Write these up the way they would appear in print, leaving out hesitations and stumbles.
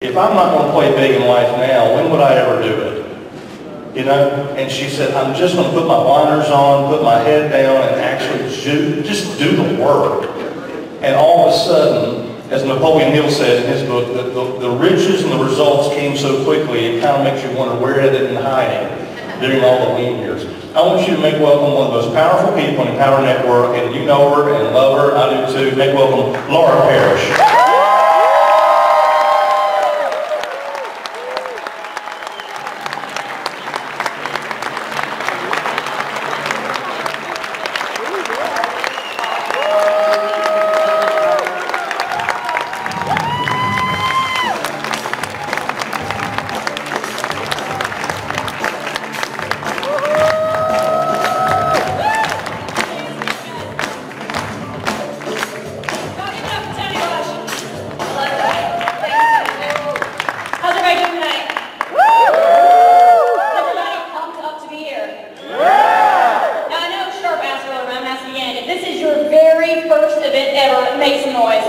if I'm not going to play big in life now, when would I ever do it? You know? And she said, I'm just going to put my blinders on, put my head down, and actually just do the work. And all of a sudden, as Napoleon Hill said in his book, the riches and the results came so quickly, it kind of makes you wonder where had it been hiding during all the lean years. I want you to make welcome one of the most powerful people in the Power Network, and you know her and love her. I do too. Make welcome Laura Parrish. Make some noise.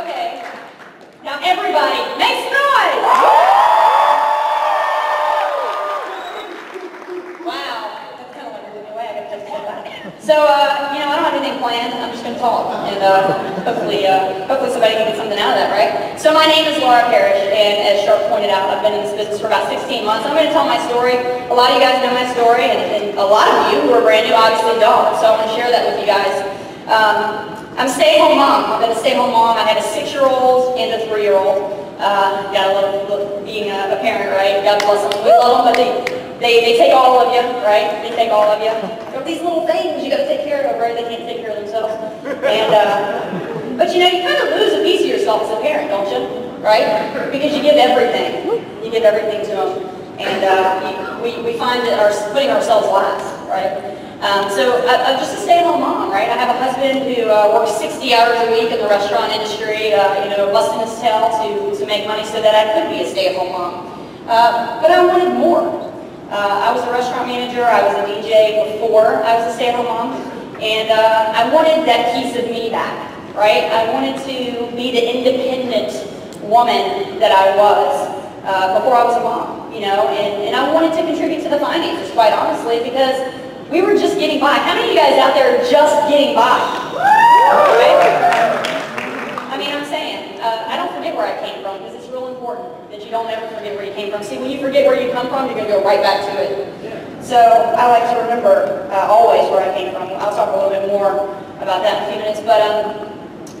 Okay. Now everybody, make some noise. Wow. That's kind of like a new way. I got to say that. So, you know, I don't have anything planned. I'm just going to talk, and hopefully somebody can get something out of that, right? So my name is Laura Parrish, and as Sharp pointed out, I've been in this business for about 16 months. I'm going to tell my story. A lot of you guys know my story, and a lot of you who are brand new obviously don't, so I want to share that with you guys. I'm a stay-at-home mom. I've been a stay-at-home mom. I had a 6-year-old and a 3-year-old. Gotta love being a parent, right? God bless them. We love them, but they take all of you, right? They take all of you. There are these little things you got to take care of, right? They can't take care of themselves. And but you know, you kind of lose a piece of yourself as a parent, don't you? Right? Because you give everything. You give everything to them, and we find that putting ourselves last, right? So I'm just a stay-at-home mom, right? I have a husband who works 60 hours a week in the restaurant industry, you know, busting his tail to make money so that I could be a stay-at-home mom. But I wanted more. I was a restaurant manager. I was a DJ before I was a stay-at-home mom, and I wanted that piece of me back, right? I wanted to be the independent woman that I was before I was a mom, you know, and I wanted to contribute to the finances, quite honestly, because we were just getting by. How many of you guys out there are just getting by? Right? I mean, I'm saying, I don't forget where I came from, because it's real important that you don't ever forget where you came from. See, when you forget where you come from, you're going to go right back to it. So I like to remember always where I came from. I'll talk a little bit more about that in a few minutes, but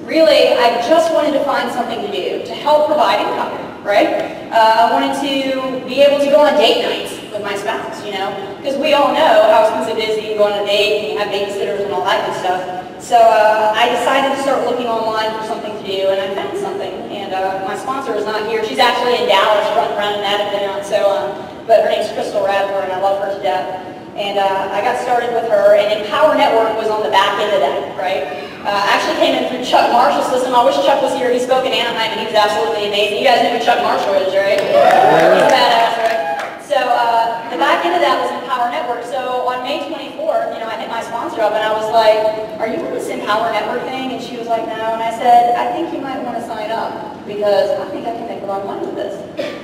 really, I just wanted to find something to do to help provide income, right? I wanted to be able to go on date nights with my spouse, you know, because we all know how expensive it is to go on a date and have babysitters and all that good stuff. So I decided to start looking online for something to do, and I found something. And my sponsor is not here. She's actually in Dallas running around in that event. So, but her name's Crystal Radler, and I love her to death. And I got started with her, and Empower Network was on the back end of that, right? I actually came in through Chuck Marshall's system. I wish Chuck was here. He spoke in Anaheim, and he was absolutely amazing. You guys know who Chuck Marshall is, right? He's a badass, right? So the back end of that was Empower Network. So on May 24th, you know, I hit my sponsor up, and I was like, are you on this Empower Network thing? And she was like, no. And I said, I think you might want to sign up, because I think I can make a lot of money with this.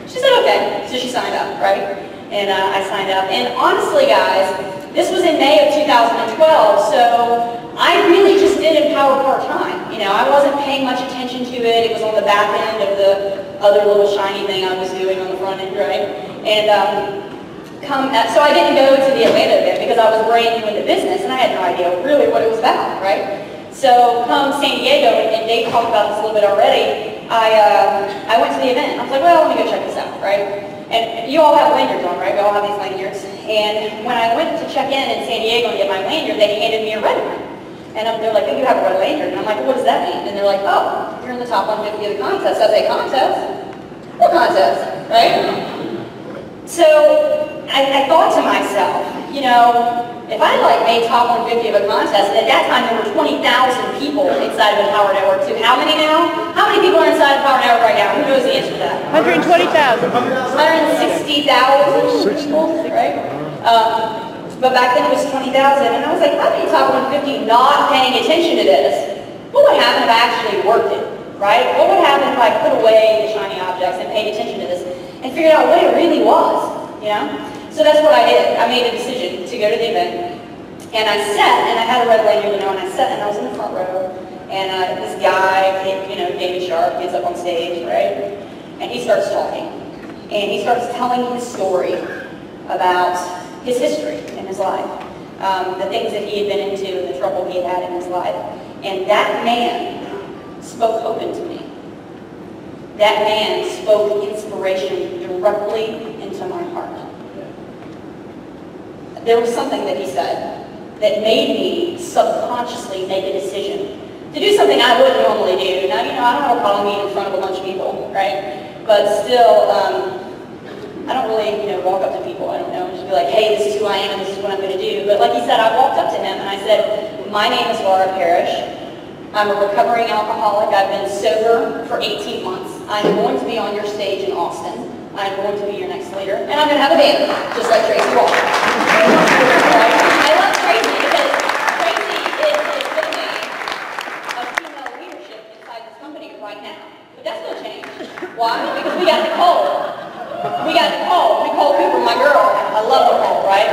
She said, okay. So she signed up, right? And I signed up. And honestly, guys, this was in May of 2012, so I really just did Empower part-time. You know, I wasn't paying much attention to it. It was on the back end of the other little shiny thing I was doing on the front end, right? And so I didn't go to the Atlanta event because I was brand new into business, and I had no idea really what it was about, right? So come San Diego, and Dave talked about this a little bit already, I went to the event. I was like, well, let me go check this out, right? And you all have lanyards on, right? We all have these lanyards. And when I went to check in San Diego and get my lanyard, they handed me a red one. And they're like, oh, you have a red lanyard. And I'm like, well, what does that mean? And they're like, oh, you're in the top 150 of the contest. I say, contest? What contest, right? So I thought to myself, you know, if I made top 150 of a contest, and at that time there were 20,000 people inside of the Power Network too. How many now? How many people are inside the Power Network right now? Who knows the answer to that? 120,000. 160,000 people, right? But back then it was 20,000, and I was like, how many top 150 not paying attention to this? What would happen if I right? What would happen if I put away the shiny objects and paid attention to this and figured out what it really was, you know? So that's what I did. I made a decision to go to the event, and I sat, and I had a red lanyard, you know, and I sat, and I was in the front row, and this guy, you know, David Sharp, gets up on stage, right? And he starts talking, and he starts telling his story about his history in his life, the things that he had been into and the trouble he had in his life. And that man spoke hope into me. That man spoke inspiration directly into my heart. There was something that he said that made me subconsciously make a decision to do something I wouldn't normally do. Now, you know, I don't have a problem being in front of a bunch of people, right? But still, I don't really, you know, walk up to people. I don't know, just be like, hey, this is who I am and this is what I'm going to do. But like he said, I walked up to him and I said, my name is Laura Parrish. I'm a recovering alcoholic. I've been sober for 18 months. I'm going to be on your stage in Austin. I'm going to be your next leader. And I'm going to have a band, just like Tracy Walker. I love Tracy because Tracy is epitome of female leadership inside this company right now. But that's going to change. Why? Because we got Nicole. Nicole Cooper, my girl. I love Nicole, right?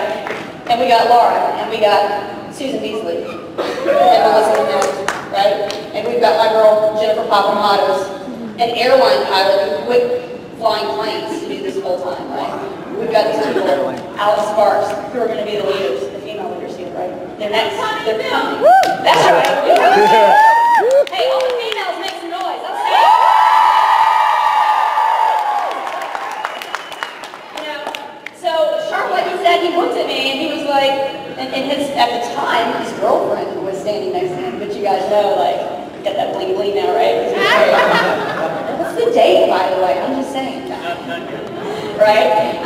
And we got Laura, and we got Susan Beasley, and Melissa Mills, right? And we've got my girl, Jennifer Papamatos, an airline pilot who quit flying planes to do this full time, right? We've got these people, Alice Sparks, who are going to be the leaders, the female leaders here, right? They're next. They're coming. That's right. Hey, all the females make some noise. I'm saying. You know, so Sharp, like he said, he looked at me and he was like, and his, at the time, his girlfriend was standing next to him, but you guys know, like, got that bling bling now, right? What's the date, by the way? I'm just saying. Right?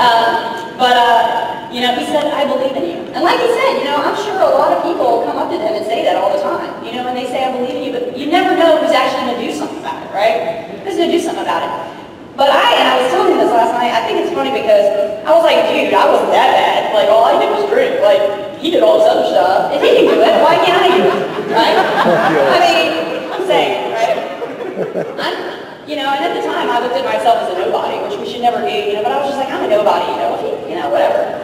You know, he said, I believe in you. And like he said, you know, I'm sure a lot of people come up to them and say that all the time. You know, and they say, I believe in you, but you never know who's actually going to do something about it, right? Who's going to do something about it? But I was telling him this last night, I think it's funny because I was like, dude, I wasn't that bad. Like, all I did was drink. Like, he did all this other stuff. If he can do it, why can't I do it? Right? I mean, I'm saying, right? You know, and at the time, I looked at myself as a nobody, which we should never do, you know, but I was just like, I'm a nobody, you know, whatever.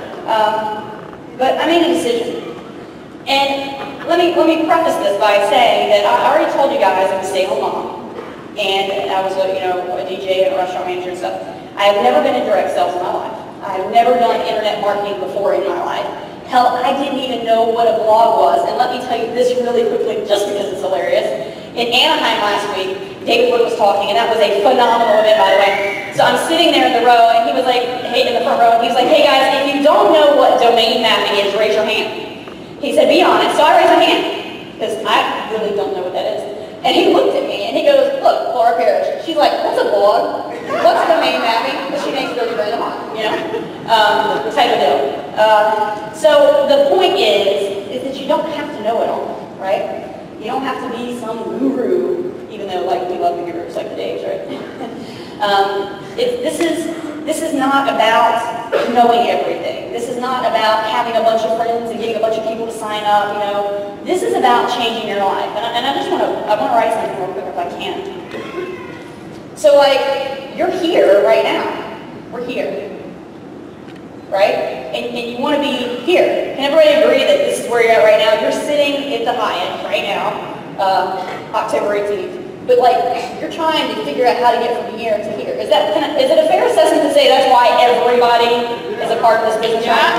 But I made a decision. And let me preface this by saying that I already told you guys I'm a stay-at-home mom. And I was, you know, a DJ and a restaurant manager and stuff. I have never been in direct sales in my life. I have never done internet marketing before in my life. Hell, I didn't even know what a blog was. And let me tell you this really quickly, just because it's hilarious. In Anaheim last week, David Wood was talking, and that was a phenomenal event, by the way. So I'm sitting there in the row, and he was like, hey, in the front row, and he was like, hey guys, if you don't know what domain mapping is, raise your hand. He said, be honest. So I raised my hand, because I really don't know what that is. And he looked at me, and he goes, look, Laura Parrish. She's like, what's a blog? What's domain mapping? Because she makes $30 grand a month, you know? Type of deal. So the point is that you don't have to know it all, right? You don't have to be some guru, even though, like, we love the gurus, like the Daves, right? This is not about knowing everything. This is not about having a bunch of friends and getting a bunch of people to sign up, you know. This is about changing your life. And I just want to write something real quick if I can. So, like, you're here right now. We're here. Right? And you want to be here. Can everybody agree that this is where you're at right now? You're sitting at the Hyatt right now, October 18th. But like, you're trying to figure out how to get from here to here. Is it a fair assessment to say that's why everybody is a part of this business? Yeah.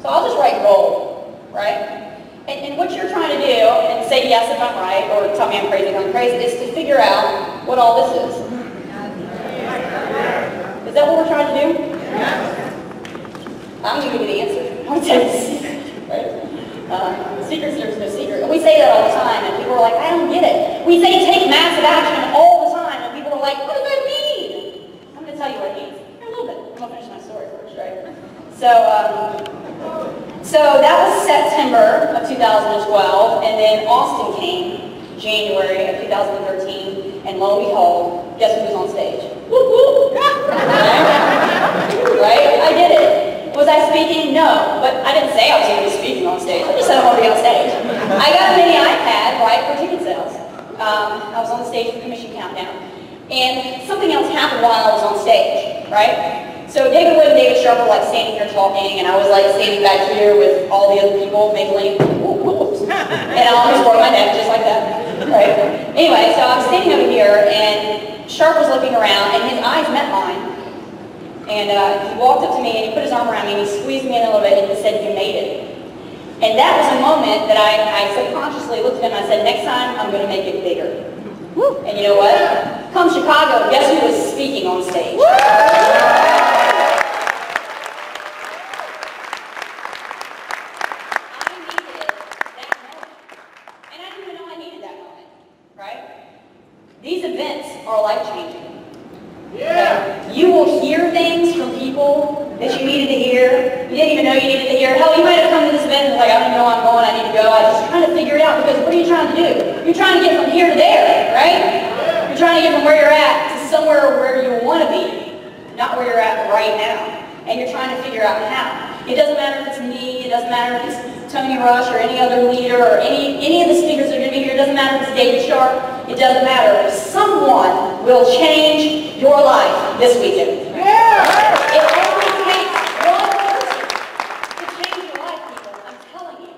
So I'll just write goal, right? And what you're trying to do, and say yes if I'm right, or tell me I'm crazy if I'm crazy, is to figure out what all this is. Is that what we're trying to do? I'm going to give you the answer. I'm going to tell you the secret, right? Secrets, there's no secret. And we say that all the time, and people are like, I don't get it. We say take massive action all the time, and people are like, what does that mean? I'm going to tell you what it means. Here, a little bit. I'm going to finish my story first, right? So that was September of 2012, and then Austin came January of 2013, and lo and behold, guess who was on stage? Whoop, whoop. Right? I did it. Was I speaking? No. But I didn't say I was going to be speaking on stage. I just said I want to be on stage. I got a mini iPad, right, for ticket sales. I was on the stage for Commission Countdown. And something else happened while I was on stage, right? So David Wood and David Sharp were like standing here talking, and I was like standing back here with all the other people making, and I almost broke my neck just like that, right? Anyway, so I was standing over here, and Sharp was looking around, and his eyes met mine. And he walked up to me, and he put his arm around me, and he squeezed me in a little bit, and he said, "You made it." And that was a moment that I subconsciously looked at him and I said, "Next time, I'm going to make it bigger." And you know what? Come Chicago, guess who was speaking on stage? These events are life-changing. Yeah. You will hear things from people that you needed to hear. You didn't even know you needed to hear. Hell, you might have come to this event and like, I don't even know where I'm going, I need to go. I just trying to figure it out because what are you trying to do? You're trying to get from here to there, right? You're trying to get from where you're at to somewhere where you want to be, not where you're at right now. And you're trying to figure out how. It doesn't matter if it's me, it doesn't matter if it's Tony Rush or any other leader or any of the speakers that are going to be here. It doesn't matter if it's David Sharp. It doesn't matter. Someone will change your life this weekend. Yeah. It only takes one person to change your life, people. I'm telling you.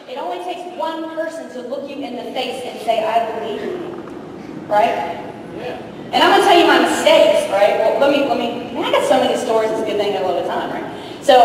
It only takes one person to look you in the face and say, "I believe in you." Right? Yeah. And I'm going to tell you my mistakes, right? Well, let me, man, I got so many stories. It's a good thing I have a lot of time, right? So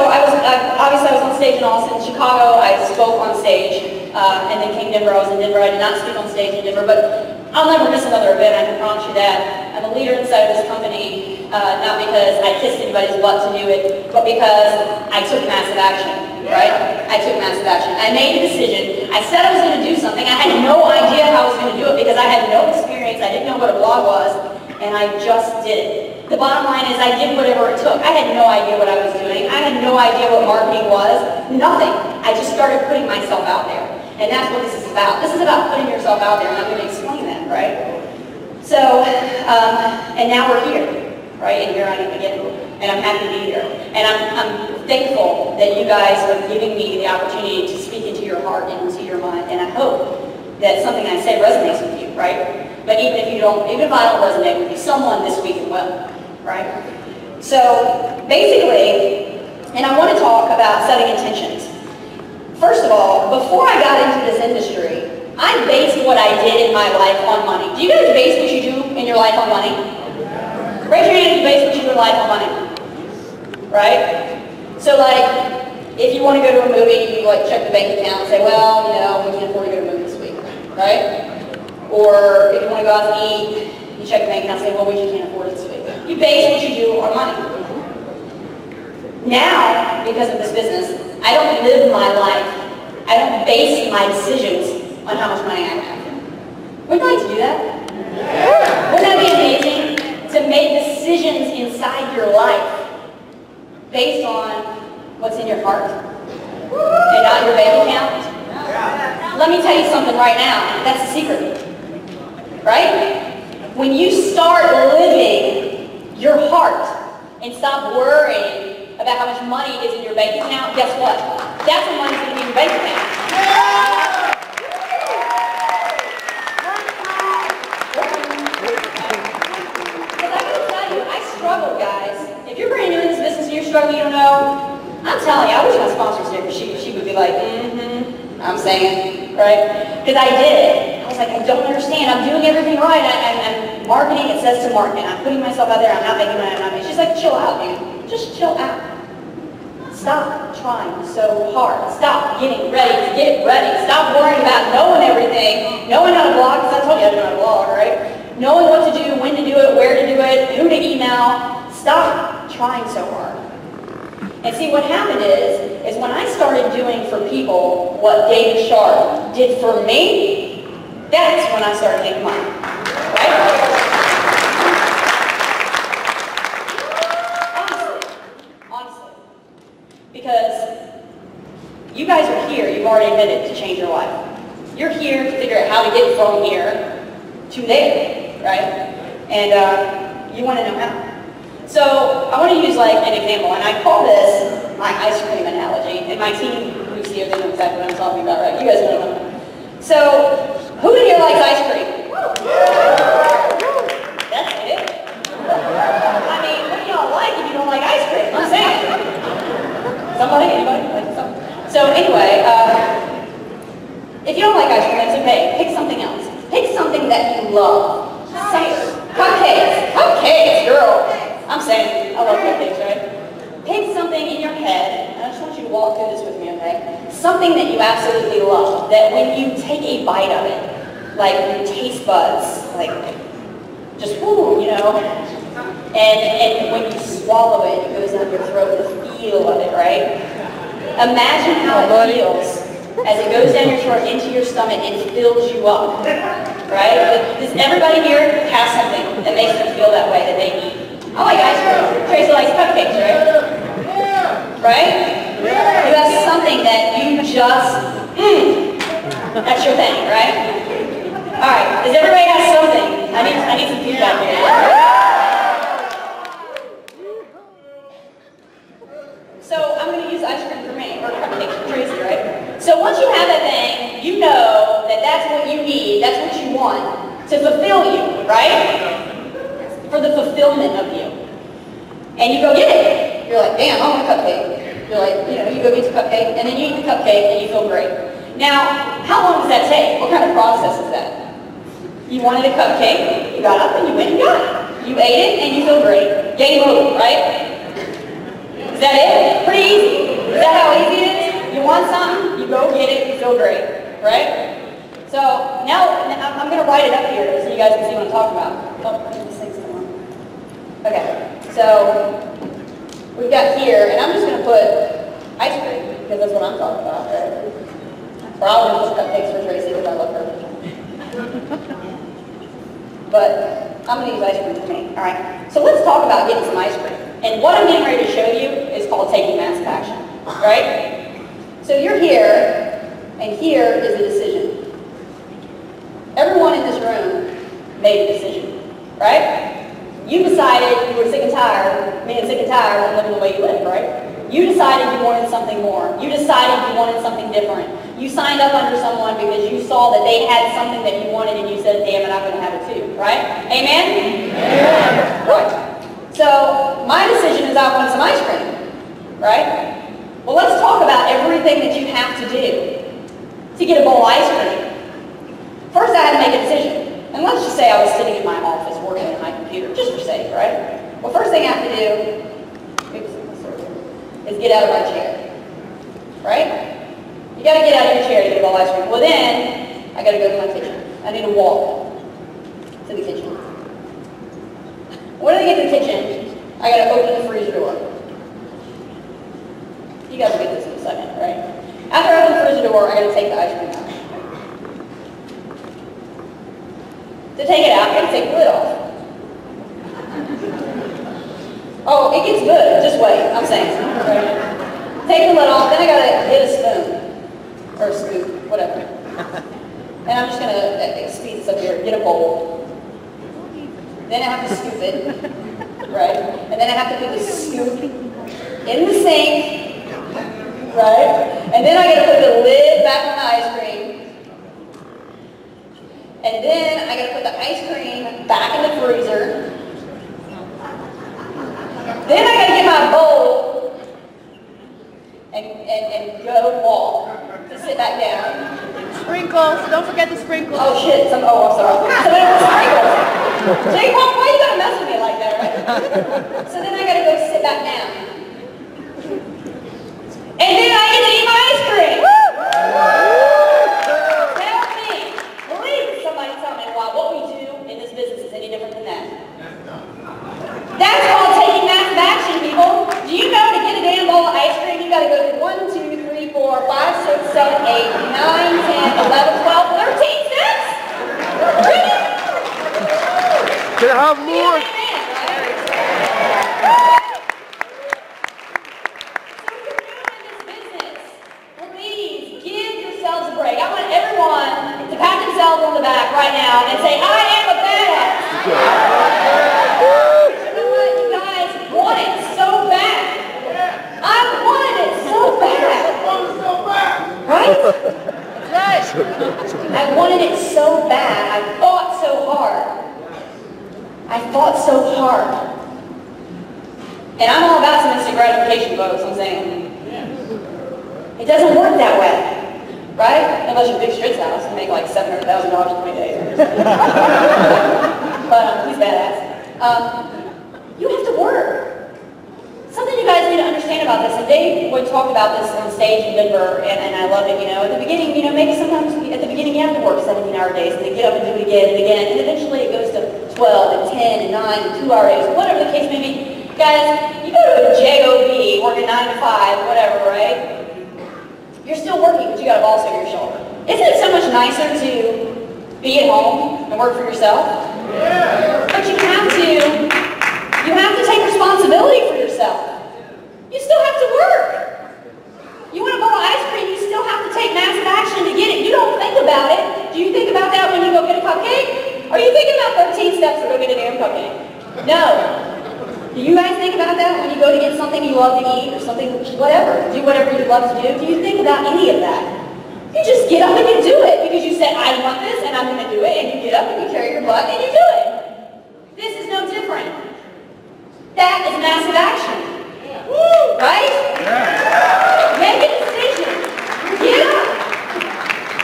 obviously I was on stage in Austin, Chicago. I spoke on stage, and then came to Denver. I was in Denver. I did not speak on stage in Denver, but I'll never miss another event. I can promise you that. I'm a leader inside of this company, not because I kissed anybody's butt to do it, but because I took massive action. Right? I took massive action. I made a decision. I said I was going to do something. I had no idea how I was going to do it because I had no experience. I didn't know what a blog was, and I just did it. The bottom line is I did whatever it took. I had no idea what I was doing. I had no idea what marketing was. Nothing. I just started putting myself out there. And that's what this is about. This is about putting yourself out there, and I'm going to explain that, right? So, and now we're here, right? And here I am again. And I'm happy to be here. And I'm thankful that you guys are giving me the opportunity to speak into your heart and into your mind. And I hope that something I say resonates with you, right? But even if I don't resonate with you, someone this week will. Right? So basically, and I want to talk about setting intentions. First of all, before I got into this industry, I based what I did in my life on money. Do you guys base what you do in your life on money? Raise your hand if you base what you do in life on money. Right? So like, if you want to go to a movie, you like check the bank account and say, well, you know, we can't afford to go to a movie this week. Right? Or if you want to go out and eat, you check the bank account and say, well, we just can't afford it this week. You base what you do on money. Now, because of this business, I don't live my life. I don't base my decisions on how much money I have. Wouldn't you like to do that? Yeah. Wouldn't that be amazing? To make decisions inside your life based on what's in your heart and not your bank account? Yeah. Let me tell you something right now. That's the secret. Right? When you start living your heart and stop worrying about how much money is in your bank account, guess what? That's when money's going to be in your bank account. Because I got to tell you, I struggle, guys. If you're brand new in this business and you're struggling, you don't know, I'm telling you, I wish my sponsor was here because she would be like, I'm saying, right? Because I did it. I was like, I don't understand. I'm doing everything right. I'm marketing, it says to market. I'm putting myself out there. I'm not making money. I'm not making. She's like, chill out, dude. Just chill out. Stop trying so hard. Stop getting ready to get ready. Stop worrying about knowing everything, knowing how to blog, because I told you I didn't know how to blog, right? Knowing what to do, when to do it, where to do it, who to email. Stop trying so hard. And see, what happened is when I started doing for people what David Sharp did for me, that's when I started making money. Right? Honestly. Because you guys are here, you've already admitted to change your life. You're here to figure out how to get from here to there, right? And you want to know how. So I want to use like an example, and I call this my ice cream analogy. And my team who's here, they know exactly what I'm talking about, right? You guys know. So, who in here likes ice cream? That's it. I mean, what do y'all like if you don't like ice cream? I'm saying. Somebody? Anybody? Like something? So anyway, if you don't like ice cream, that's okay. Pick something else. Pick something that you love. Cupcakes. Cupcakes, girl. I'm saying, I love cupcakes, right? Pick something in your head, and I just want you to walk through this with me, okay? Something that you absolutely love, that when you take a bite of it, like your taste buds, like, just whoo, you know? And when you swallow it, it goes down your throat, the feel of it, right? Imagine how it feels as it goes down your throat into your stomach and fills you up, right? Does everybody here have something that makes them feel that way, that they eat? I like ice cream. Tracy likes cupcakes, right? Right? You have something that you just, that's your thing, right? All right, does everybody have something? I need some feedback here. So I'm going to use ice cream for me, or cupcakes for Tracy, right? So once you have that thing, you know that that's what you need, that's what you want to fulfill you, right? For the fulfillment of you. And you go get it. You're like, damn, I want a cupcake. You're like, you know, you go get the cupcake, and then you eat the cupcake, and you feel great. Now, how long does that take? What kind of process is that? You wanted a cupcake, you got up, and you went and got it. You ate it, and you feel great. Game over, right? Is that it? Pretty easy. Is that how easy it is? You want something, you go get it, you feel great, right? So now I'm going to write it up here so you guys can see what I'm talking about. Oh, this thing's still on. Okay, so we've got here, and I'm just going to put ice cream because that's what I'm talking about, right? Probably just cupcakes for Tracy because I love her. But I'm going to use ice cream for me. All right. So let's talk about getting some ice cream. And what I'm getting ready to show you is called taking massive action. Right? So you're here, and here is a decision. Everyone in this room made a decision. Right? You decided you were sick and tired, being sick and tired of living the way you live, right? You decided you wanted something more. You decided you wanted something different. You signed up under someone because you saw that they had something that you wanted and you said, damn it, I'm going to have it too, right? Amen? Amen. Right. So, my decision is I want some ice cream, right? Well, let's talk about everything that you have to do to get a bowl of ice cream. First, I had to make a decision. And let's just say I was sitting in my office working on my computer, just for sake, right? Well, first thing I have to do is get out of my chair, right? You got to get out of your chair to get a bowl of ice cream. Well, then, I got to go to my kitchen. I need to walk to the kitchen. When I get to the kitchen, I got to open the freezer door. You guys will get this in a second, right? After I open the freezer door, I got to take the ice cream out. To take it out, I got to take the lid off. Oh, it gets good. Just wait. I'm saying. Right? Take the lid off, then I got to get a spoon. Or a scoop, whatever. And I'm just going to speed this up here. Get a bowl. Then I have to scoop it. Right? And then I have to put the scoop in the sink. Right? And then I got to put the lid back on the ice cream. And then I got to put the ice cream back in the freezer. Then I got to get my bowl and go walk to sit back down. Sprinkles. Don't forget the sprinkles. Oh shit! I'm sorry. So then it was sprinkles. Jake, why you gotta mess with me like that, right? So then I gotta go sit back down, and then I get to eat my ice cream. Tell me, please, somebody tell me why what we do in this business is any different than that. That's called taking massive action, people. Do you know to get a damn bowl of ice cream, you gotta go through 1, 2, 3, 4, 5, 6, 7, 8, 9, 10, 11, 12, 13 steps? Really? Can I have more? So if you're new in this business, please give yourselves a break. I want everyone to pat themselves on the back right now and say, I am a badass. Want it so bad. I wanted it so bad. Right? I wanted it so bad. I fought so hard. I fought so hard. And I'm all about some instant gratification, folks, I'm saying. It doesn't work that way, right? Unless you're Big Strit's house and make like $700,000 in 20 days. But he's badass. You have to work. Something you guys need to understand about this, and Dave would talk about this on stage in Denver, and I love it, at the beginning, maybe sometimes at the beginning you have to work 17-hour days, and then get up and do it again and again, and eventually it goes to 12 and 10 and 9 and 2-hour days, whatever the case may be. Guys, you go to a job, working 9 to 5, whatever, right? You're still working, but you got a boss over your shoulder. Isn't it so much nicer to be at home and work for yourself? Yeah. But you have to take responsibility for yourself. You still have to work. You want a bowl of ice cream, you still have to take massive action to get it. You don't think about it. Do you think about that when you go get a cupcake? Or are you thinking about 13 steps to go get a damn cupcake? No. Do you guys think about that when you go to get something you love to eat or something, whatever, do whatever you love to do? Do you think about any of that? You just get up and you do it because you said, I want this and I'm going to do it, and you get up and you carry your butt and you do it. This is no different. That is massive action. Woo, right? Yeah. Make a decision. Get up.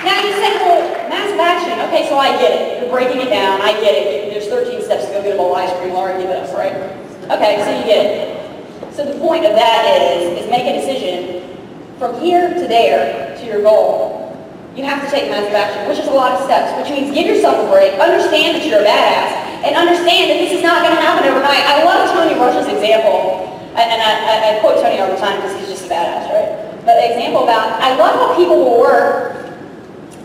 Now you say, well, massive action. Okay, so I get it. You're breaking it down. I get it. There's 13 steps to go get a bowl of ice cream. Laura, give it up, right? Okay, so you get it. So the point of that is make a decision from here to there to your goal. You have to take massive action, which is a lot of steps, which means give yourself a break, understand that you're a badass, and understand that this is not going to happen overnight. I love Tony Rush's example, and I quote Tony all the time because he's just a badass, right? But the example about, I love how people will work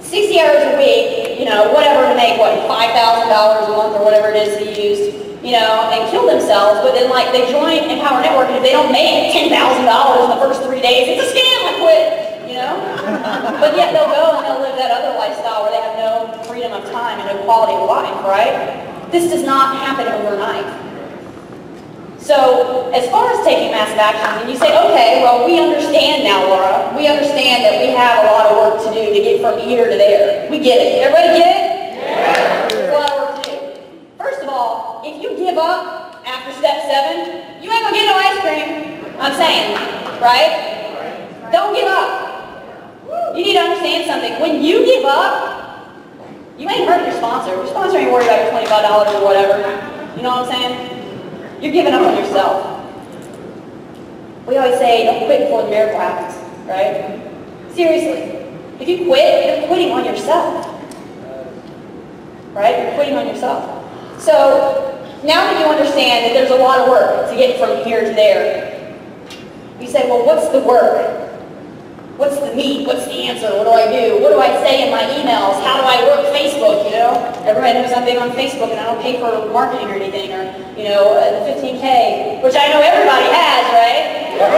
60 hours a week, whatever, to make, $5,000 a month or whatever it is he used, and kill themselves, but then they join Empower Network, and if they don't make $10,000 in the first 3 days, it's a scam, I quit, But yet they'll go and they'll live that other lifestyle where they have no freedom of time and no quality of life, right? This does not happen overnight. So, as far as taking massive action, and you say, okay, well, we understand now, Laura. We understand that we have a lot of work to do to get from here to there. We get it. Everybody get it? Yeah. There's a lot of work to do. First of all, if you give up after step 7, you ain't gonna get no ice cream. I'm saying, right? Don't give up. You need to understand something. When you give up, you ain't hurting your sponsor. Your sponsor ain't worried about your $25 or whatever. You know what I'm saying? You're giving up on yourself. We always say, don't quit before the miracle happens, right? Seriously. If you quit, you're quitting on yourself. Right? You're quitting on yourself. So, now that you understand that there's a lot of work to get from here to there, you say, well, what's the work? What's the meat? What's the answer? What do I do? What do I say in my emails? How do I work Facebook, Everybody knows I'm big on Facebook and I don't pay for marketing or anything, or, the 15K, which I know everybody has, right? Yeah.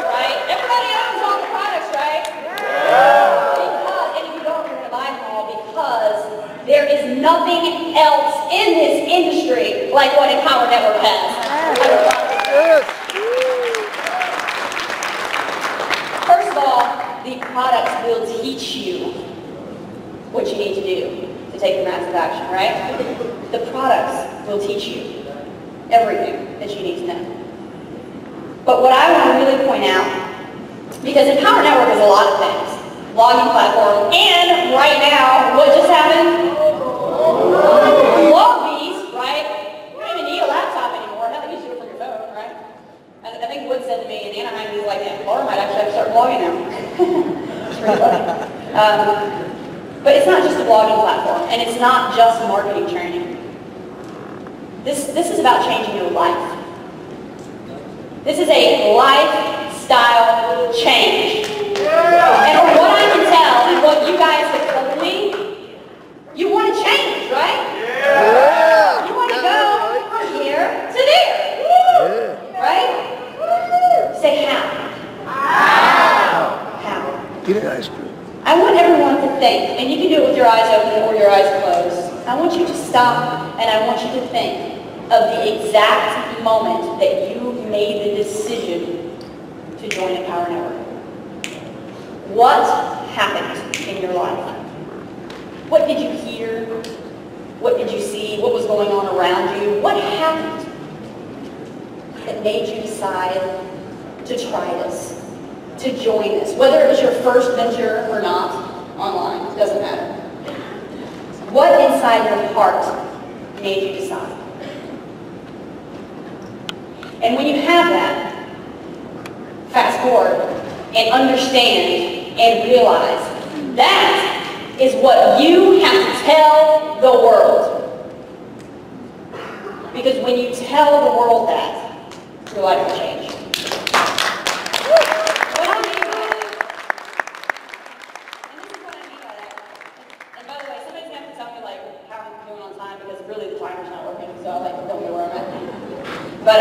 Right? Everybody owns all the products, right? Yeah. Because, and if you don't, you're going to buy them all, because there is nothing else in this industry like what Empower Network has. Yes. First of all, the products will teach you what you need to do to take the massive action, right? The products will teach you everything that you need to know. But what I want to really point out, because Empower Network is a lot of things, blogging platform, and right now, what just happened? Blog bees, right? You don't even need a laptop anymore. Hell, you just do it from your phone, right? I think Wood said to me in Anaheim, he's like, Laura might actually have to start blogging now. It's really funny. But it's not just a blogging platform, and it's not just marketing training. This is about changing your life. This is a lifestyle change. And from what I can tell, and what you guys have told me, you want to change, right? Yeah. You want to go from here to there. Yeah. Right? Say how. How? Get an ice cream. I want everyone to think, and you can do it with your eyes open or your eyes closed. I want you to stop, and I want you to think of the exact moment that you made the decision to join Empower Network. What happened in your life? What did you hear? What did you see? What was going on around you? What happened that made you decide to try this, to join this? Whether it was your first venture or not, online, it doesn't matter. What inside your heart made you decide? And when you have that, fast forward and understand and realize that is what you have to tell the world. Because when you tell the world that, your life will change. What I mean by that, and this is what I mean by that, and by the way, somebody's going to have to tell me like how I'm doing on time because really the timer's not working, so I don't know where I'm at. But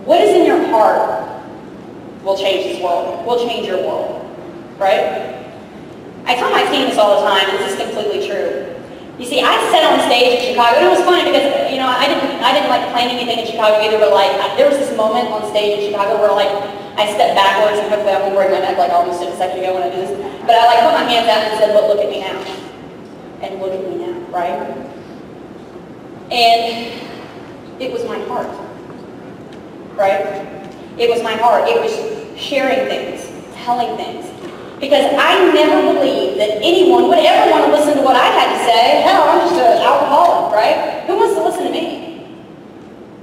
what is in your heart will change this world, will change your world. Right? I tell my team this all the time, and this is completely true. You see, I sat on stage in Chicago, and it was funny because, you know, I didn't like plan anything in Chicago either, but like, there was this moment on stage in Chicago where like, I stepped backwards, and hopefully I won't break my neck like I almost did a second ago when I did this, but I like put my hands out and said, look at me now. And look at me now, right? And it was my heart. Right? It was my heart. It was sharing things, telling things. Because I never believed that anyone would ever want to listen to what I had to say. Hell, I'm just an alcoholic, right? Who wants to listen to me?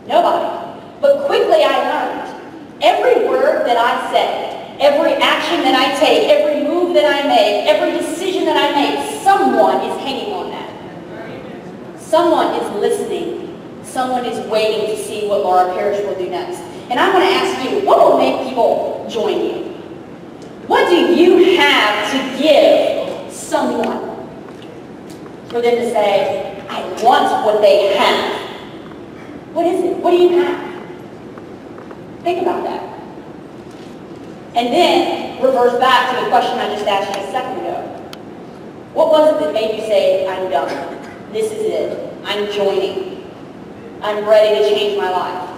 Nobody. But quickly I learned every word that I say, every action that I take, every move that I make, every decision that I make, someone is hanging on that. Someone is listening. Someone is waiting to see what Laura Parrish will do next. And I want to ask you, what will make people join you? What do you have to give someone for them to say, I want what they have? What is it? What do you have? Think about that. And then reverse back to the question I just asked you a second ago. What was it that made you say, I'm done? This is it. I'm joining. I'm ready to change my life.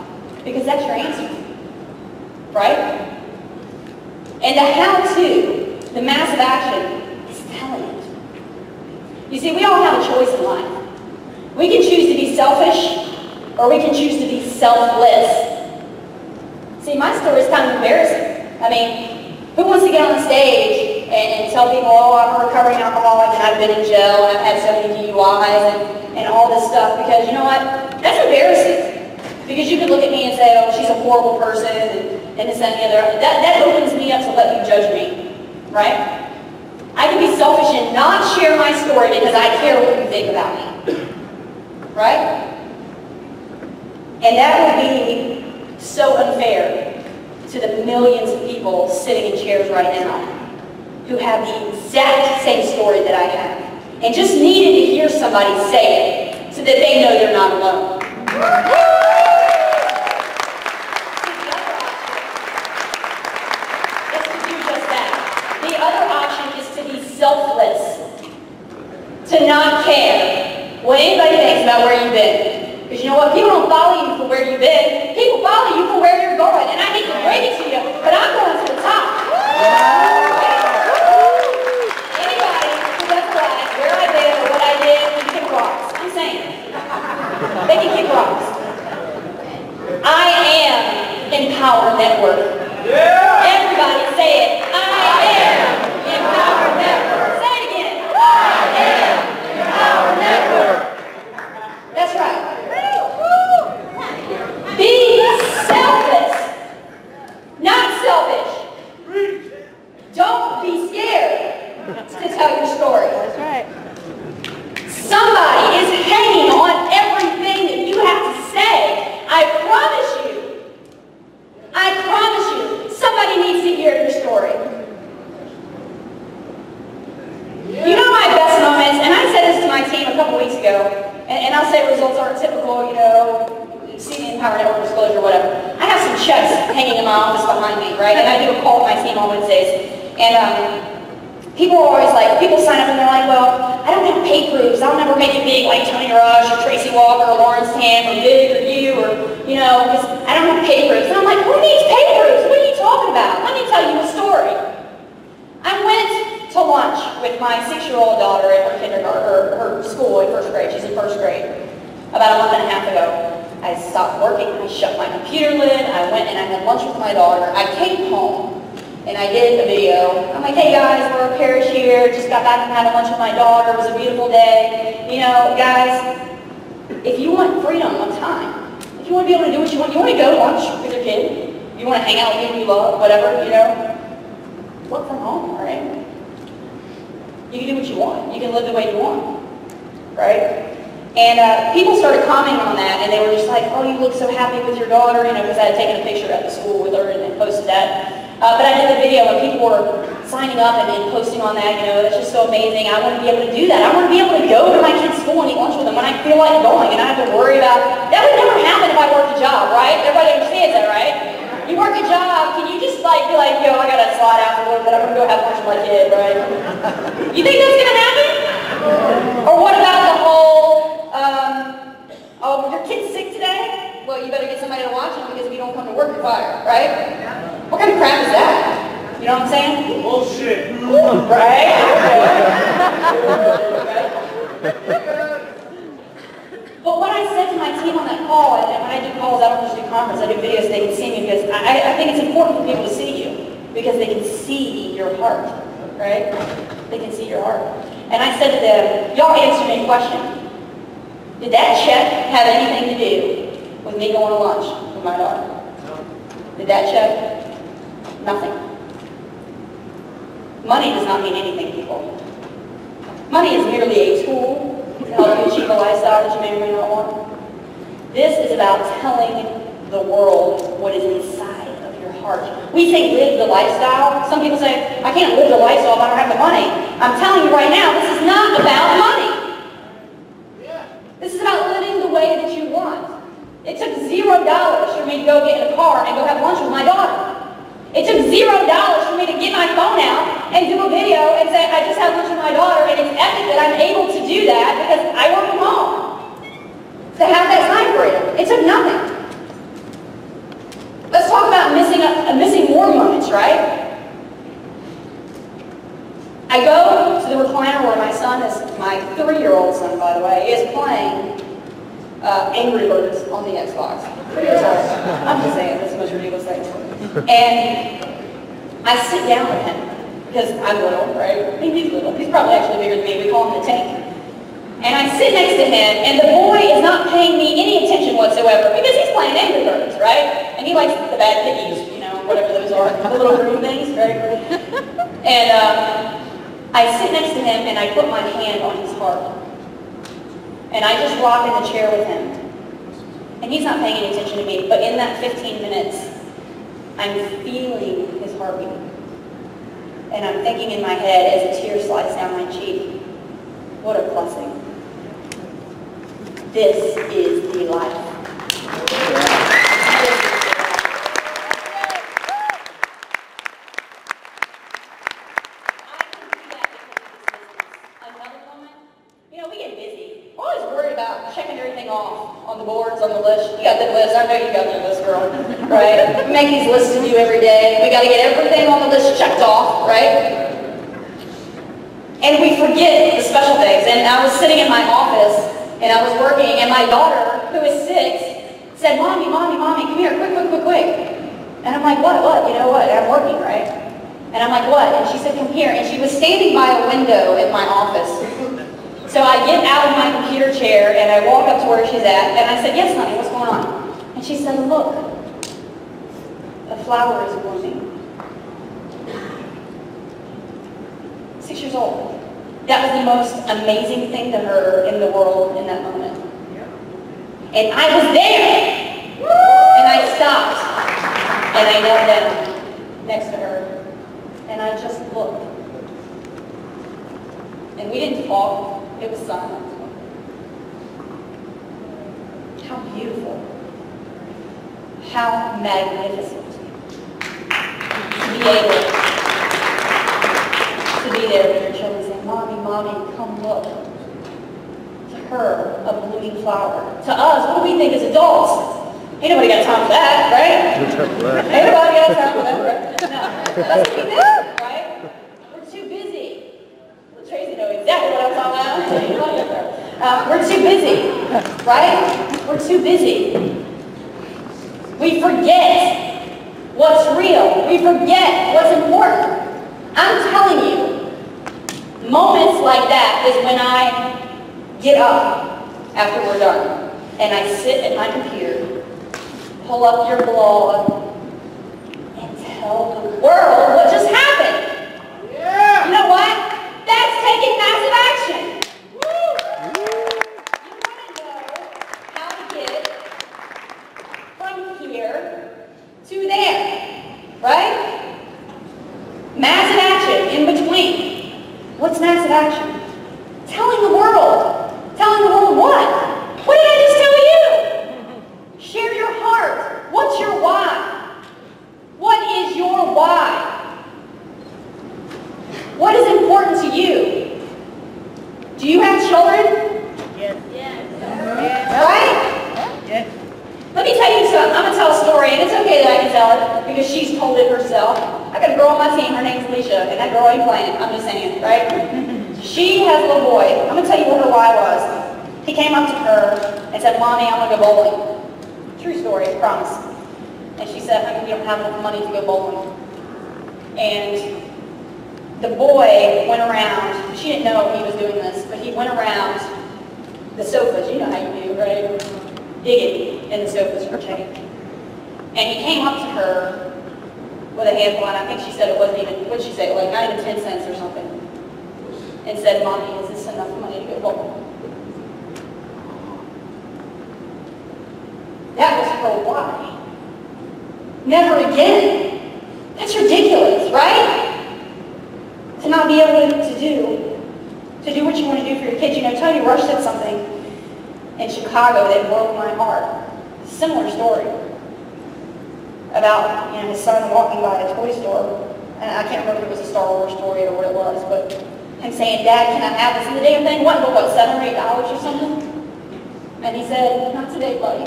Because that's your answer. Right? And the how-to, the massive action, is telling it. You see, we all have a choice in life. We can choose to be selfish, or we can choose to be selfless. See, my story is kind of embarrassing. I mean, who wants to get on the stage and tell people, oh, I'm a recovering alcoholic, and I've been in jail, and I've had so many DUIs, and all this stuff, because you know what? That's embarrassing. Because you could look at me and say, oh, she's a horrible person, and this, that, and the other. That opens me up to let you judge me, right? I can be selfish and not share my story because I care what you think about me, right? And that would be so unfair to the millions of people sitting in chairs right now who have the exact same story that I have and just needed to hear somebody say it so that they know they're not alone. Selfless, to not care what anybody thinks about where you've been. Because you know what? People don't follow you for where you've been. People follow you for where you're going. And I hate to break it to you, but I'm going to the top. Anybody who doesn't like where I've been or what I did can kick rocks. I'm saying. They can kick rocks. I am Empower Network. Everybody say it. I am Empower Network. That's right. Be selfless, not selfish. Don't be scared to tell your story. That's right. Somebody is hanging on everything that you have to say. I promise you, somebody needs to hear your story. You know my best moments, and I said this to my team a couple weeks ago, and I'll say results aren't typical, you know, see the Empower Network disclosure, whatever. I have some checks hanging in my office behind me, right? And I do a call with my team on Wednesdays. And people are always like, people sign up and they're like, well, I don't have pay proofs. I'll never make it big like Tony Rush or Tracy Walker or Lawrence Tam or Big or you or, you know, because I don't have pay proofs. And I'm like, who needs pay proofs? What are you talking about? Let me tell you a story. my 6-year-old daughter at her kindergarten, or her school in first grade. She's in first grade. About a month and a half ago, I stopped working. I shut my computer lid. I went and I had lunch with my daughter. I came home and I did a video. I'm like, hey guys, we're at Parrish here. Just got back from having lunch with my daughter. It was a beautiful day. You know, guys, if you want freedom of time, if you want to be able to do what you want to go to lunch with your kid, you want to hang out with people you love, whatever, you know, work from home, right? You can do what you want. You can live the way you want, right? And people started commenting on that, and they were just like, oh, you look so happy with your daughter, you know, because I had taken a picture at the school with her and posted that. But I did the video, and people were signing up and posting on that, you know, that's just so amazing. I want to be able to do that. I want to be able to go to my kid's school and eat lunch with them when I feel like going, and I have to worry about, that would never happen if I worked a job, right? Everybody understands that, right? You work a job, can you just like be like, yo, I got to slide out for a little bit, I'm going to go have lunch with my kid, right? You think that's going to happen? Or what about the whole, oh, your kid's sick today? Well, you better get somebody to watch him because if you don't come to work, you're fired, right? What kind of crap is that? You know what I'm saying? Bullshit. Right? But what I said to my team on that call, and when I do calls, I don't just do conference, I do videos so they can see me because I think it's important for people to see you because they can see your heart, right? They can see your heart. And I said to them, y'all answer me a question. Did that check have anything to do with me going to lunch with my daughter? Did that check? Nothing. Money does not mean anything, people. Money is merely a tool to help you achieve a lifestyle that you may or may not want. This is about telling the world what is inside of your heart. We say live the lifestyle. Some people say, I can't live the lifestyle if I don't have the money. I'm telling you right now, this is not about money. This is about living the way that you want. It took $0 for me to go get in a car and go have lunch with my daughter. It took $0 for me to get my phone out and do a video and say, I just had lunch with my daughter, and it's epic that I'm able to do that because I work from home. To have that time freedom. It took nothing. Let's talk about missing more moments, right? I go to the recliner where my son is, my 3-year-old son, by the way, is playing Angry Birds on the Xbox. 3 years old. I'm just saying, this is the most ridiculous thing. And I sit down with him, because I'm little, right? I mean, he's little. He's probably actually bigger than me. We call him the tank. And I sit next to him, and the boy is not paying me any attention whatsoever, because he's playing Angry Birds, right? And he likes the bad piggies, you know, whatever those are, the little green things, right? And I sit next to him, and I put my hand on his heart. And I just rock in the chair with him. And he's not paying any attention to me, but in that 15 minutes, I'm feeling his heartbeat. And I'm thinking in my head as a tear slides down my cheek, what a blessing. This is the life. Checking everything off on the boards, on the list. You got that list. I know you got that list, girl. Right? We make these lists to do every day. We got to get everything on the list checked off, right? And we forget the special things. And I was sitting in my office, and I was working, and my daughter, who is 6, said, Mommy, Mommy, Mommy, come here, quick, quick, quick, quick. And I'm like, what? You know what? And I'm working, right? And I'm like, what? And she said, come here. And she was standing by a window in my office. So I get out of my computer chair and I walk up to where she's at and I said, yes, honey, what's going on? And she said, look, a flower is blooming. 6 years old. That was the most amazing thing to her in the world in that moment. And I was there. And I stopped. And I knelt down next to her. And I just looked. And we didn't talk. It was silent. How beautiful. How magnificent. To be able to be there with your children saying, Mommy, Mommy, come look. To her, a blooming flower. To us, what do we think as adults? Ain't nobody got time for that, right? Ain't nobody got time for that, right? No. That's what we do, right? We're too busy right? We're too busy. We forget what's real. We forget what's important. I'm telling you, moments like that is when I get up after we're done and I sit at my computer, pull up your blog, and tell the world what just happened. Yeah. You know what? That's taking massive action. Woo. You want to know how to get from here to there, right? Massive action in between. What's massive action? Telling the world. Telling the world what? What did I just tell you? Share your heart. What's your why? What is your why? What is important to you? Do you have children? Yes. Right? Yes. Let me tell you something. I'm going to tell a story, and it's okay that I can tell it because she's told it herself. I got a girl on my team. Her name's Alicia, and that girl ain't playing. I'm just saying, right? She has a little boy. I'm going to tell you what her why was. He came up to her and said, "Mommy, I want to go bowling." True story, I promise. And she said, "Honey, we don't have enough money to go bowling." And the boy went around. She didn't know he was doing this, but he went around the sofas. You know how you do, right? Digging in the sofas for change. And he came up to her with a handful, and I think she said it wasn't even, what did she say, like not even 10 cents or something, and said, "Mommy, is this enough money to go bowling?" That was her why. Never again. That's ridiculous, right? To not be able to do what you want to do for your kids. You know, Tony Rush said something in Chicago that broke my heart. Similar story about, you know, his son walking by a toy store, and I can't remember if it was a Star Wars story or what it was, but him saying, "Dad, can I have this?" And the damn thing wasn't but what, $7 or $8 or something? And he said, "Not today, buddy."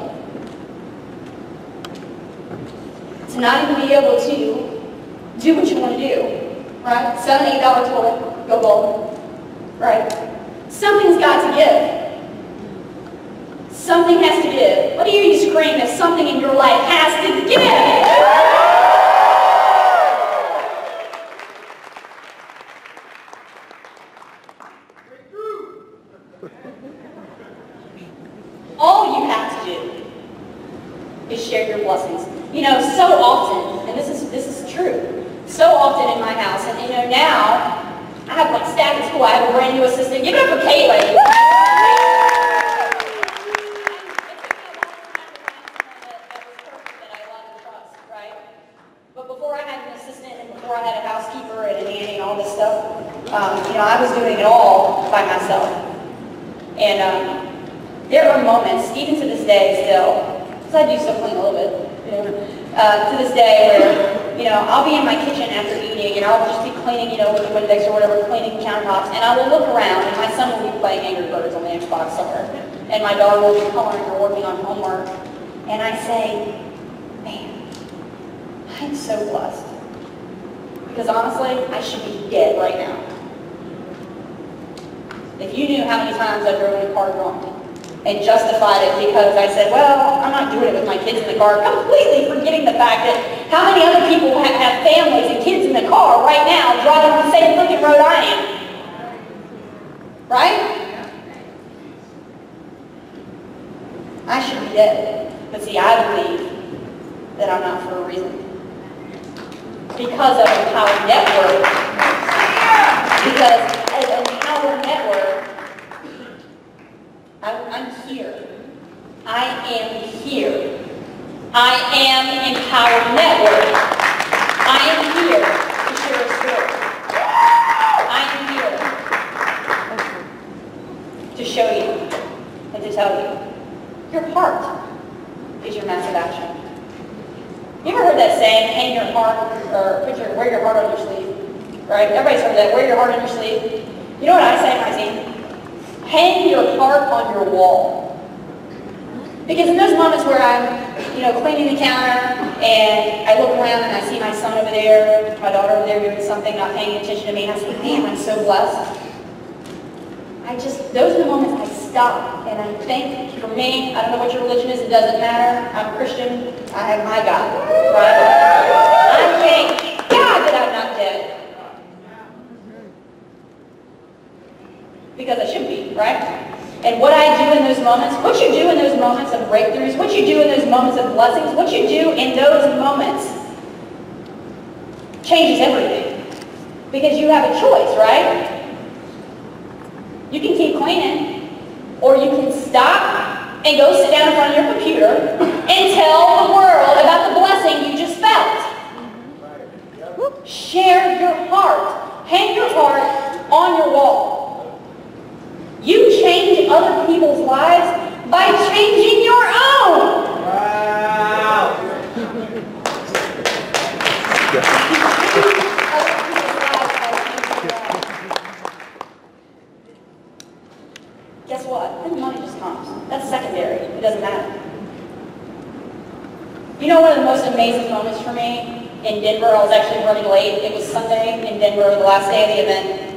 To not even be able to do what you want to do, right? $7, $8 toy, go bowling, right? Something's got to give. Something has to give. Let me hear you scream if something in your life has to give. All you have to do is share your blessings. You know, so often, and this is true, so often in my house, and you know, now I have like staff at school. I have a brand new assistant. Give it up for Kaylee. But before I had an assistant and before I had a housekeeper and a nanny and all this stuff, you know, I was doing it all by myself. And there are moments, even to this day still, because I do still clean a little bit, you know, to this day where, you know, I'll be in my kitchen after eating and I'll just be cleaning, you know, with the Windex or whatever, cleaning countertops, and I will look around and my son will be playing Angry Birds on the Xbox somewhere, and my daughter will be coloring or working on homework, and I say, "Man, I'm so blessed." Because honestly, I should be dead right now. If you knew how many times I drove in a car drunk and justified it because I said, "Well, I'm not doing it with my kids in the car," completely forgetting the fact that how many other people have families and kids in the car right now driving on the same freaking road I am. Right? I should be dead. But see, I believe that I'm not for a reason. Because of Empower Network. Because as Empower Network, I'm here. I am here. I am Empower Network. I am here to share a story. I am here to show you and to tell you your heart is your massive action. You ever heard that saying, hang your heart, or wear your heart on your sleeve? Right? Everybody's heard that, wear your heart on your sleeve. You know what I say, my team? Hang your heart on your wall. Because in those moments where I'm, you know, cleaning the counter and I look around and I see my son over there, my daughter over there doing something, not paying attention to me, and I say, man, I'm so blessed. Those are the moments I stop. And I think, for me, I don't know what your religion is, it doesn't matter. I'm a Christian, I have my God. Right? I thank God that I'm not dead. Because I should be, right? And what I do in those moments, what you do in those moments of breakthroughs, what you do in those moments of blessings, what you do in those moments changes everything. Because you have a choice, right? You can keep cleaning, or you can stop and go sit down in front of your computer and tell the world about the blessing you just felt. Share your heart. Hang your heart on your wall. You change other people's lives by changing your own. Wow. Guess what? Then money just comes. That's secondary. It doesn't matter. You know, one of the most amazing moments for me in Denver, I was actually running late. It was Sunday in Denver, the last day of the event.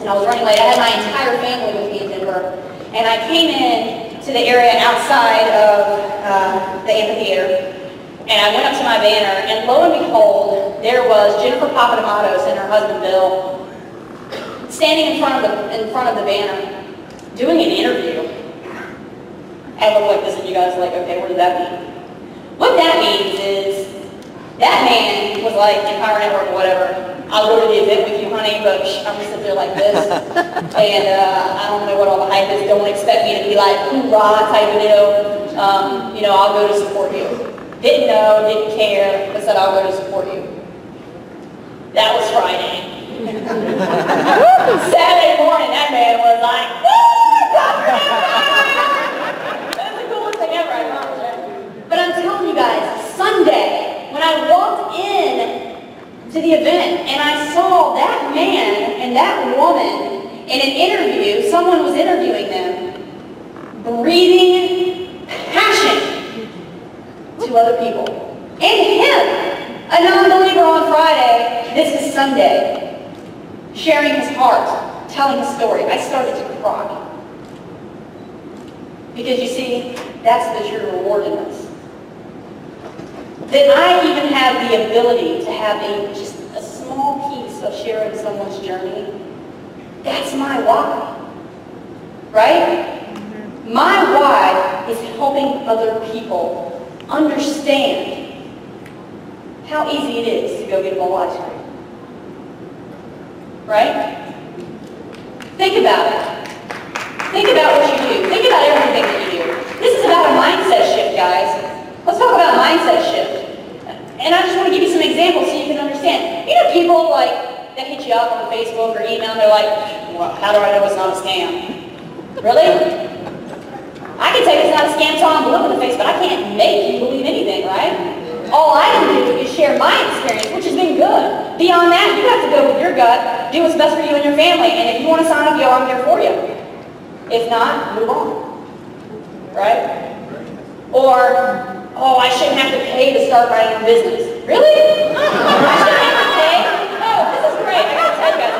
And I was running late. I had my entire family with me in Denver. And I came in to the area outside of the amphitheater. And I went up to my banner. And lo and behold, there was Jennifer Papadamatos and her husband Bill standing in front of the banner doing an interview. I looked like this and you guys were like, okay, what does that mean? What that means is that man was like, Empower Network or whatever. I'll go to the event with you, honey, but I'm going to sit there like this. And I don't know what all the hype is. Don't expect me to be like, hoorah type of deal. You know, I'll go to support you. Didn't know, didn't care, but said I'll go to support you. That was Friday. Saturday morning, that man was like, woo! That was the coolest thing ever, I promise you. But I'm telling you guys, Sunday, when I walked in to the event, and I saw that man and that woman in an interview, someone was interviewing them, breathing passion to other people. And him, a non-believer on Friday, this is Sunday, sharing his heart, telling his story. I started to cry. Because you see, that's the true reward in this. That I even have the ability to have just a small piece of sharing someone's journey, that's my why, right? My why is helping other people understand how easy it is to go get a bowl of ice cream, right? Think about it. Think about what you do. Think about everything that you do. This is about a mindset shift, guys. Let's talk about mindset shift. And I just want to give you some examples so you can understand. You know people like that hit you up on Facebook or email and they're like, well, how do I know it's not a scam? Really? I can tell you it's not a scam till I'm blue in the face, but I can't make you believe anything, right? All I can do is share my experience, which has been good. Beyond that, you have to go with your gut, do what's best for you and your family, and if you want to sign up, yo, I'm there for you. If not, move on. Right? Or, oh, I shouldn't have to pay to start my own business. Really? I shouldn't have to pay? Oh, this is great. I gotta tell you guys.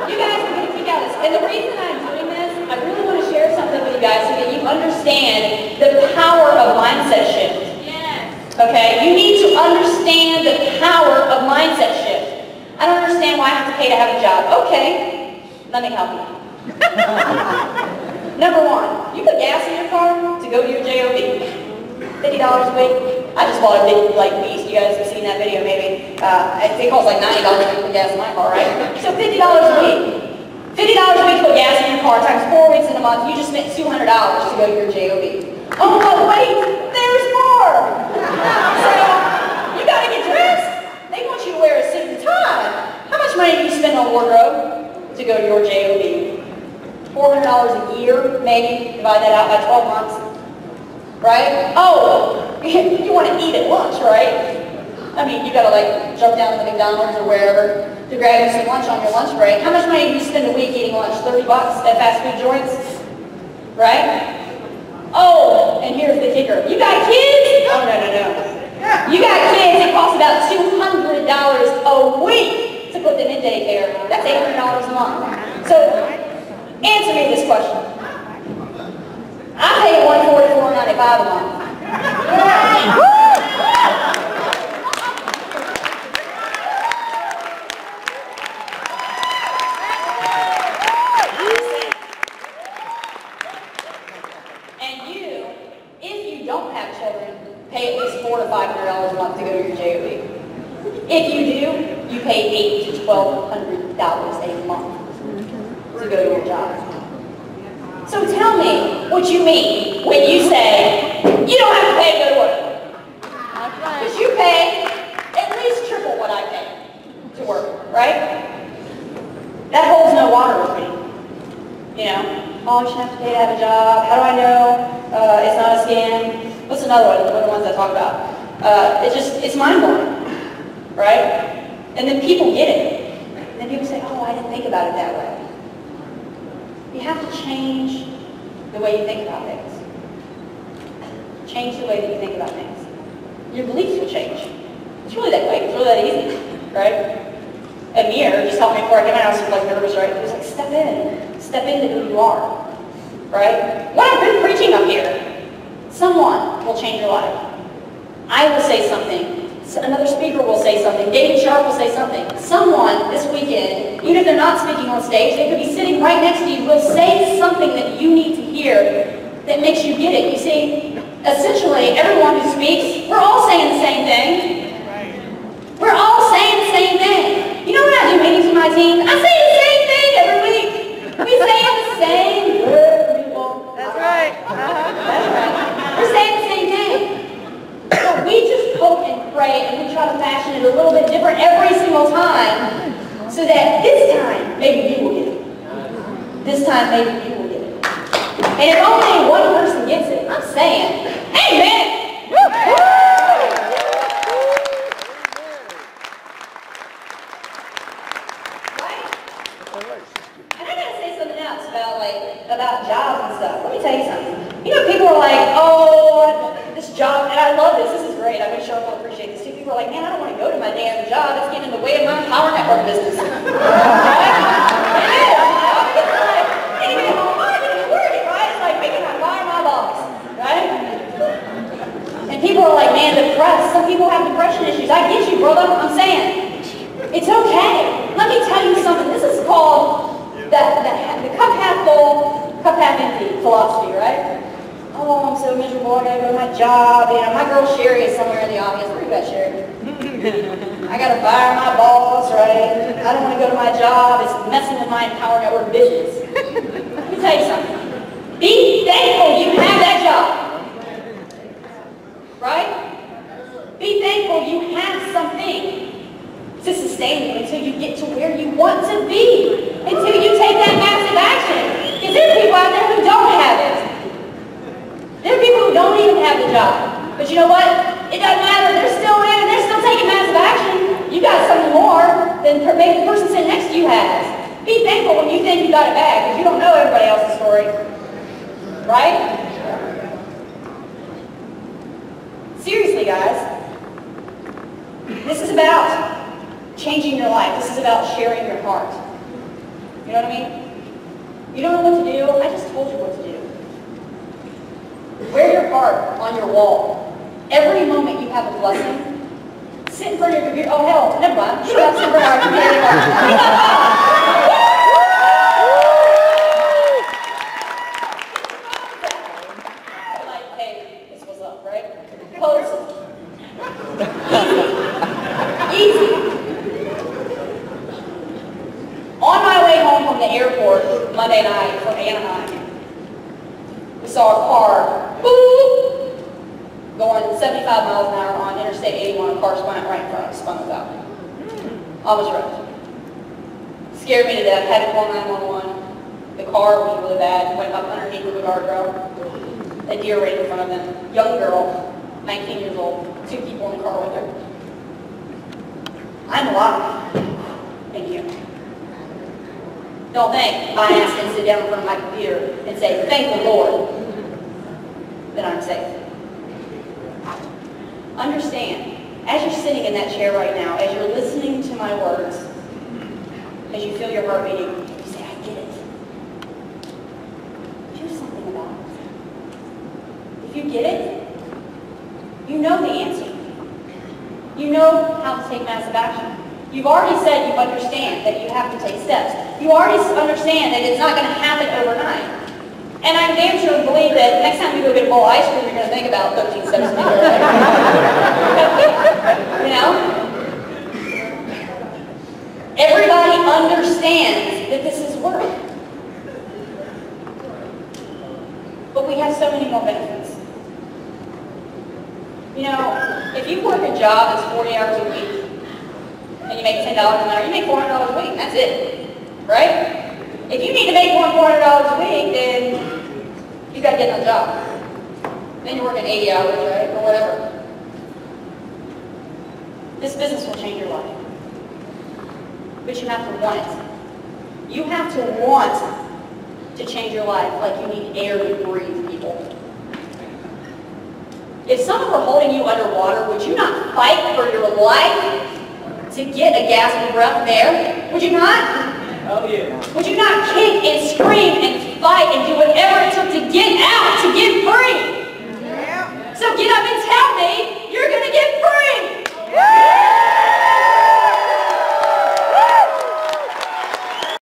You guys are gonna kick out this. And the reason I'm doing this, I really want to share something with you guys so that you understand the power of mindset shift. Yes. Okay? You need to understand the power of mindset shift. I don't understand why I have to pay to have a job. Okay, let me help you. Number one, you put gas in your car to go to your job. $50 a week. I just bought a big beast. You guys have seen that video maybe. It costs like $90 to put gas in my car, right? So $50 a week. $50 a week to put gas in your car times 4 weeks in a month, you just spent $200 to go to your job. Oh, but wait, there's more. So you gotta get dressed. They want you to wear a suit and tie. How much money do you spend on wardrobe to go to your job? $400 a year, maybe. Divide that out by 12 months. Right? Oh, you want to eat at lunch, right? I mean, you gotta jump down to the McDonald's or wherever to grab you some lunch on your lunch break. How much money do you spend a week eating lunch? $30 at fast food joints? Right? Oh, and here's the kicker. You got kids? Oh, no. You got kids, it costs about $200 a week to put them in daycare. That's $800 a month. So, answer me this question. $5 a month. And you, if you don't have children, pay at least $400 to $500 a month to go to your JOB. If you do, you pay $800 to $1,200 a month to go to your job. So tell me what you mean when you say you don't have to pay to go to work. Because you pay at least triple what I pay to work, right? That holds no water with me. You know, oh, you shouldn't have to pay to have a job. How do I know it's not a scam? What's another one? What are the ones I talk about? It's mind-blowing, right? And then people get it. And then people say, oh, I didn't think about it that way. You have to change the way you think about things. Change the way that you think about things. Your beliefs will change. It's really that quick. It's really that easy, right? Amir just helped me before I came out. I was like nervous, right? He was like, step in. Step into who you are, right? What I've been preaching up here, someone will change your life. I will say something. Another speaker will say something. David Sharp will say something. Someone this weekend, even if they're not speaking on stage, they could be sitting right next to you, will say something that you need to hear that makes you get it. You see, essentially, everyone who speaks, we're all saying the same thing. We're all saying the same thing. You know when I do meetings with my team, I say the same thing every week. We say the same word, people. That's right. That's right. We're saying the same thing. So we just hope and pray and we try to fashion it a little bit different every single time so that this time, maybe you will get it. This time, maybe you will get it. And if only one person gets it, I'm saying, amen! About jobs and stuff. Let me tell you something. You know, people are like, oh, this job, and I love this. This is great. I'm sure I'll appreciate this too. People are like, man, I don't want to go to my damn job. It's getting in the way of my power network business. Right? It is. I can't even get home. I can't even work it, right? It's like making my fire my boss, right? And people are like, man, depressed. Some people have depression issues. I get you, brother. I'm saying, it's okay. Let me tell you something. This is called the cup half full, cup half empty philosophy, right? Oh, I'm so miserable, I gotta go to my job. You know, my girl Sherry is somewhere in the audience. Where you at, Sherry? I gotta fire my boss, right? I don't want to go to my job. It's messing with my Power Network business. Let me tell you something. Be thankful you have that job. Right? Be thankful you have something to sustain you until you get to where you want to be. Until you take that massive action. Because there are people out there who don't have it. There are people who don't even have the job. But you know what? It doesn't matter. They're still in. They're still taking massive action. You got something more than maybe the person sitting next to you has. Be thankful when you think you got it back, because you don't know everybody else's story. Right? Seriously, guys. This is about changing your life. This is about sharing your heart. You know what I mean? You don't know what to do? I just told you what to do. Wear your heart on your wall. Every moment you have a blessing, sit in front of your computer. Oh, hell, never mind. You don't have to sit in front of our computer anymore. Like, hey, this was up, right? Close. Easy. Easy. On my way home from the airport Monday night from Anaheim, we saw a car boop, going 75 miles an hour on Interstate 81. A car spun right in front of us, spun us out. Almost wrecked. Scared me to death. Had to call 911. The car was really bad. Went up underneath the guardrail. A deer right in front of them. Young girl, 19 years old. 2 people in the car with her. I'm alive. Thank you. Don't think I asked him to sit down in front of my computer and say, thank the Lord that I'm safe. Understand, as you're sitting in that chair right now, as you're listening to my words, as you feel your heart beating, you say, I get it. Do something about it. If you you get it? You know the answer. You know how to take massive action. You've already said you understand that you have to take steps. You already understand that it's not going to happen overnight. And I'm damn sure believe that next time you go get a bowl of ice cream, you're going to think about 13 steps to make it right. You know? Everybody understands that this is work. But we have so many more benefits. You know, if you work a job that's 40 hours a week, and you make $10 an hour, you make $400 a week, and that's it, right? If you need to make more than $400 a week, then you got to get another job. Then you're working 80 hours, right, or whatever. This business will change your life. But you have to want it. You have to want to change your life like you need air to breathe, people. If someone were holding you underwater, would you not fight for your life to get a gasping breath there? Would you not? Oh yeah. Would you not kick and scream and fight and do whatever it took to get out, to get free? Yeah. So get up and